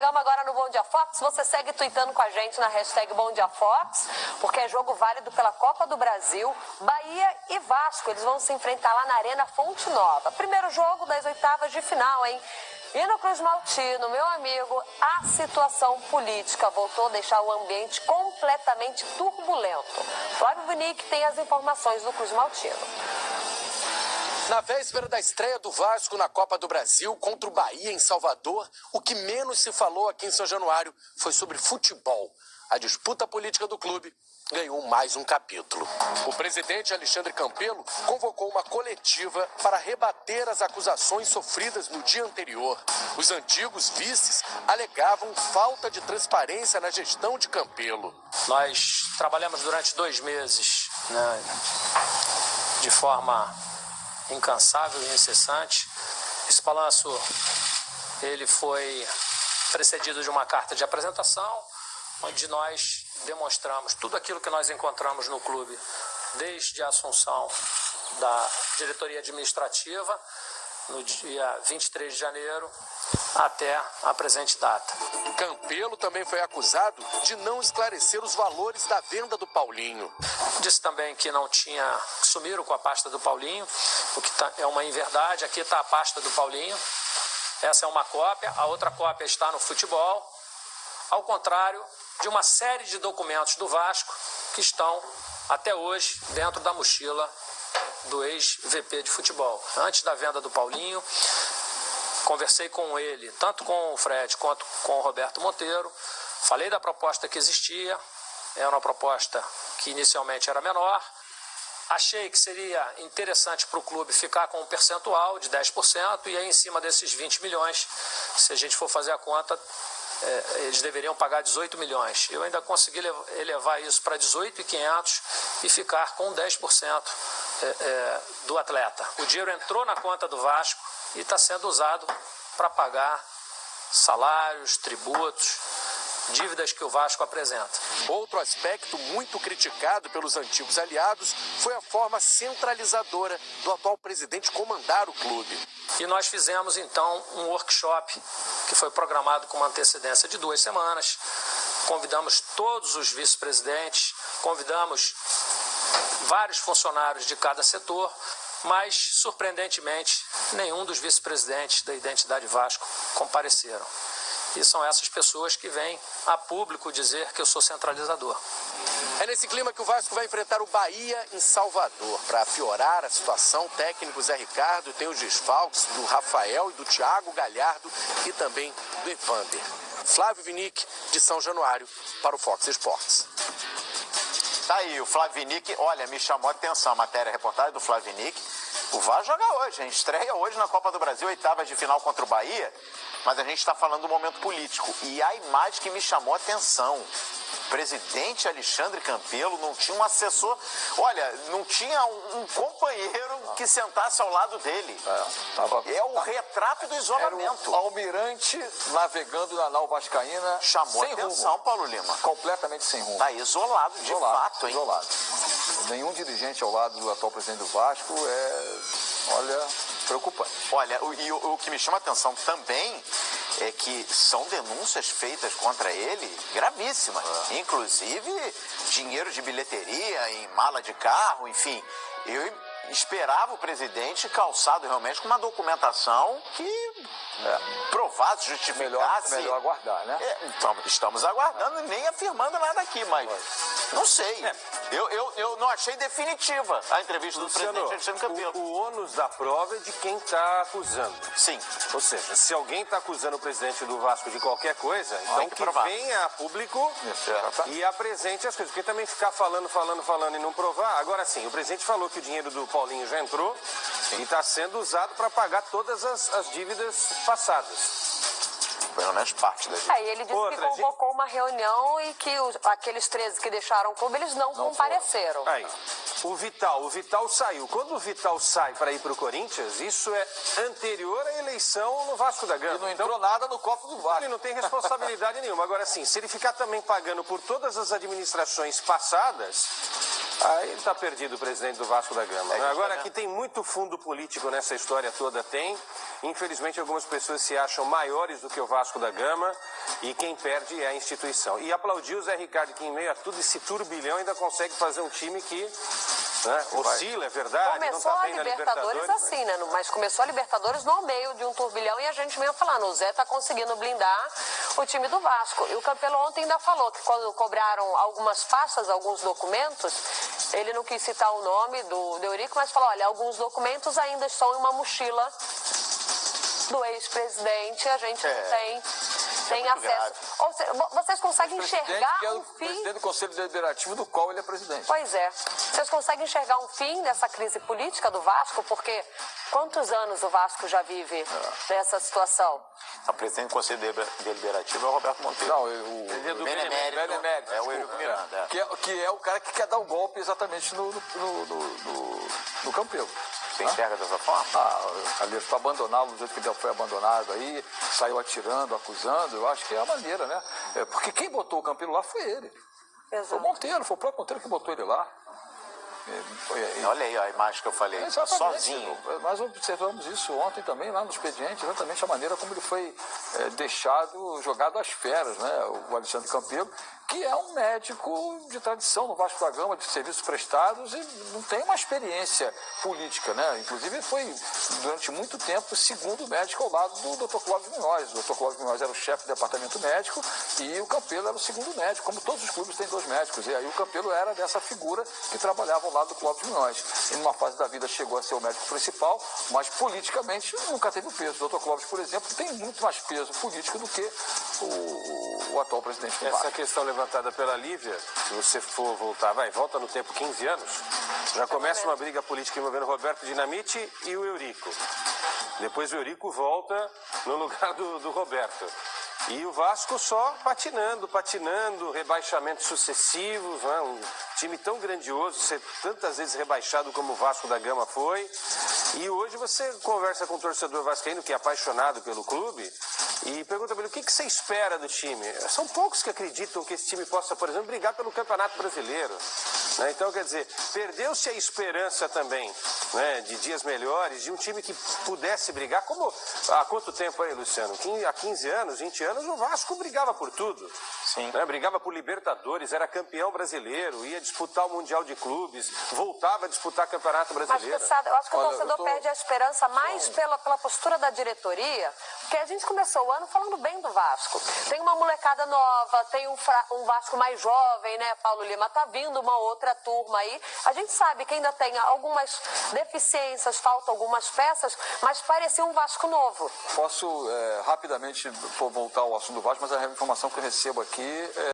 Chegamos agora no Bom Dia Fox, você segue tweetando com a gente na hashtag Bom Dia Fox, porque é jogo válido pela Copa do Brasil. Bahia e Vasco, eles vão se enfrentar lá na Arena Fonte Nova. Primeiro jogo das oitavas de final, hein? E no Cruz Maltino, meu amigo, a situação política voltou a deixar o ambiente completamente turbulento. Flávio Vinick tem as informações do Cruz Maltino. Na véspera da estreia do Vasco na Copa do Brasil contra o Bahia em Salvador, o que menos se falou aqui em São Januário foi sobre futebol. A disputa política do clube ganhou mais um capítulo. O presidente Alexandre Campelo convocou uma coletiva para rebater as acusações sofridas no dia anterior. Os antigos vices alegavam falta de transparência na gestão de Campelo. Nós trabalhamos durante 2 meses, de forma incansável e incessante. Esse balanço ele foi precedido de uma carta de apresentação, onde nós demonstramos tudo aquilo que nós encontramos no clube, desde a assunção da diretoria administrativa, no dia 23 de janeiro, até a presente data. Campelo também foi acusado de não esclarecer os valores da venda do Paulinho. Disse também que não tinha, sumiram com a pasta do Paulinho, o que é uma inverdade. Aqui está a pasta do Paulinho, essa é uma cópia, a outra cópia está no futebol, ao contrário de uma série de documentos do Vasco que estão até hoje dentro da mochila do ex-VP de futebol. Antes da venda do Paulinho, conversei com ele, tanto com o Fred quanto com o Roberto Monteiro, falei da proposta que existia, era uma proposta que inicialmente era menor, achei que seria interessante para o clube ficar com um percentual de 10%, e aí em cima desses 20 milhões, se a gente for fazer a conta, eles deveriam pagar 18 milhões. Eu ainda consegui elevar isso para 18.500 e ficar com 10% do atleta. O dinheiro entrou na conta do Vasco e está sendo usado para pagar salários, tributos, dívidas que o Vasco apresenta. Outro aspecto muito criticado pelos antigos aliados foi a forma centralizadora do atual presidente comandar o clube. E nós fizemos, então, um workshop que foi programado com uma antecedência de 2 semanas. Convidamos todos os vice-presidentes, convidamos vários funcionários de cada setor, mas, surpreendentemente, nenhum dos vice-presidentes da Identidade Vasco compareceram. E são essas pessoas que vêm a público dizer que eu sou centralizador. É nesse clima que o Vasco vai enfrentar o Bahia em Salvador. Para piorar a situação, o técnico Zé Ricardo tem os desfalques do Rafael e do Thiago Galhardo e também do Evander. Flávio Vinick, de São Januário, para o Fox Sports. Tá aí, o Flávio Vinick, olha, me chamou a atenção a matéria, a reportagem do Flávio Vinick. O Vasco joga hoje, hein? Estreia hoje na Copa do Brasil, oitavas de final contra o Bahia, mas a gente está falando do momento político. E a imagem que me chamou a atenção, o presidente Alexandre Campelo não tinha um assessor, olha, não tinha um companheiro que sentasse ao lado dele. É o retrato do isolamento. Era o almirante navegando na nau vascaína. Chamou sem atenção, rumo. Paulo Lima. Completamente sem rumo. Tá isolado, de fato, hein? Isolado. Nenhum dirigente ao lado do atual presidente do Vasco olha, preocupante. Olha, o que me chama a atenção também é que são denúncias feitas contra ele gravíssimas. Inclusive, dinheiro de bilheteria em mala de carro, enfim. Eu esperava o presidente calçado realmente com uma documentação que provasse, justificasse. Melhor aguardar, né? Então, estamos aguardando e nem afirmando nada aqui, mas não sei. Eu não achei definitiva a entrevista do presidente Alexandre Campelo. O ônus da prova é de quem está acusando. Sim. Ou seja, se alguém está acusando o presidente do Vasco de qualquer coisa, então que venha a público e apresente as coisas. Porque também ficar falando e não provar. Agora sim, o presidente falou que o dinheiro do Paulinho já entrou e está sendo usado para pagar todas as dívidas passadas. Pelo menos parte da gente. Aí ele disse que convocou uma reunião e que aqueles 13 que deixaram o clube, eles não compareceram. Aí, o Vital saiu. Quando o Vital sai para ir para o Corinthians, isso é anterior à eleição no Vasco da Gama. E não entrou nada no copo do Vasco. Ele não tem responsabilidade nenhuma. Agora sim, se ele ficar também pagando por todas as administrações passadas, Aí está perdido o presidente do Vasco da Gama. Agora, aqui tem muito fundo político nessa história toda, tem. Infelizmente, algumas pessoas se acham maiores do que o Vasco da Gama e quem perde é a instituição. E aplaudir o Zé Ricardo, que em meio a tudo esse turbilhão ainda consegue fazer um time que oscila, é verdade. Começou não tá a bem na Libertadores assim, né? Mas começou a Libertadores no meio de um turbilhão e a gente mesmo falando, o Zé tá conseguindo blindar o time do Vasco. E o Campelo ontem ainda falou que quando cobraram algumas pastas, alguns documentos, ele não quis citar o nome do Eurico, mas falou, olha, alguns documentos ainda estão em uma mochila do ex-presidente, a gente não tem acesso. Ou seja, vocês conseguem enxergar um fim... presidente do Conselho Deliberativo, do qual ele é presidente. Pois é. Vocês conseguem enxergar um fim nessa crise política do Vasco? Porque quantos anos o Vasco já vive nessa situação? O presidente do Conselho Deliberativo é o Roberto Monteiro. Não, ele é do Benemérito. É o Eurico Miranda. Que é o cara que quer dar o golpe exatamente no Campelo. Você enxerga dessa forma? Ali foi abandoná-lo do jeito que ele foi abandonado aí, saiu atirando, acusando, eu acho que é a maneira, né? Porque quem botou o Campelo lá foi ele. Exato. Foi o Monteiro, foi o próprio Monteiro que botou ele lá. Olha aí a imagem que eu falei, sozinho. Nós observamos isso ontem também, lá no expediente, exatamente a maneira como ele foi jogado às feras, né? O Alexandre Campelo, que é um médico de tradição no Vasco da Gama, de serviços prestados e não tem uma experiência política, né? Inclusive foi, durante muito tempo, o segundo médico ao lado do Dr. Clóvis Munhoz. O Dr. Clóvis Munhoz era o chefe do departamento médico e o Campelo era o segundo médico, como todos os clubes têm dois médicos. E aí o Campelo era dessa figura que trabalhava ao lado do Clóvis Munhoz. E numa fase da vida chegou a ser o médico principal, mas politicamente nunca teve peso. O Dr. Clóvis, por exemplo, tem muito mais peso político do que o atual presidente do Vasco. Essa questão levantada pela Lívia, se você for voltar, volta no tempo 15 anos, já começa uma briga política envolvendo Roberto Dinamite e o Eurico. Depois o Eurico volta no lugar do Roberto. E o Vasco só patinando, rebaixamentos sucessivos, né? Um time tão grandioso, ser tantas vezes rebaixado como o Vasco da Gama foi. E hoje você conversa com um torcedor vascaíno que é apaixonado pelo clube e pergunta para ele o que você espera do time. São poucos que acreditam que esse time possa, por exemplo, brigar pelo Campeonato Brasileiro. Né? Então, quer dizer, perdeu-se a esperança também, né, de dias melhores, de um time que pudesse brigar. Como há quanto tempo aí, Luciano? Há 15 anos, 20 anos, o Vasco brigava por tudo. Sim. Né? Brigava por Libertadores, era campeão brasileiro, ia disputar o Mundial de Clubes, voltava a disputar o Campeonato Brasileiro. Mas, eu acho que o torcedor perde a esperança mais pela postura da diretoria, porque a gente começou o ano falando bem do Vasco. Tem uma molecada nova, tem um Vasco mais jovem, né? Paulo Lima, tá vindo uma outra turma aí. A gente sabe que ainda tem algumas deficiências, faltam algumas peças, mas parecia um Vasco novo. Posso rapidamente voltar ao assunto do Vasco, mas a informação que eu recebo aqui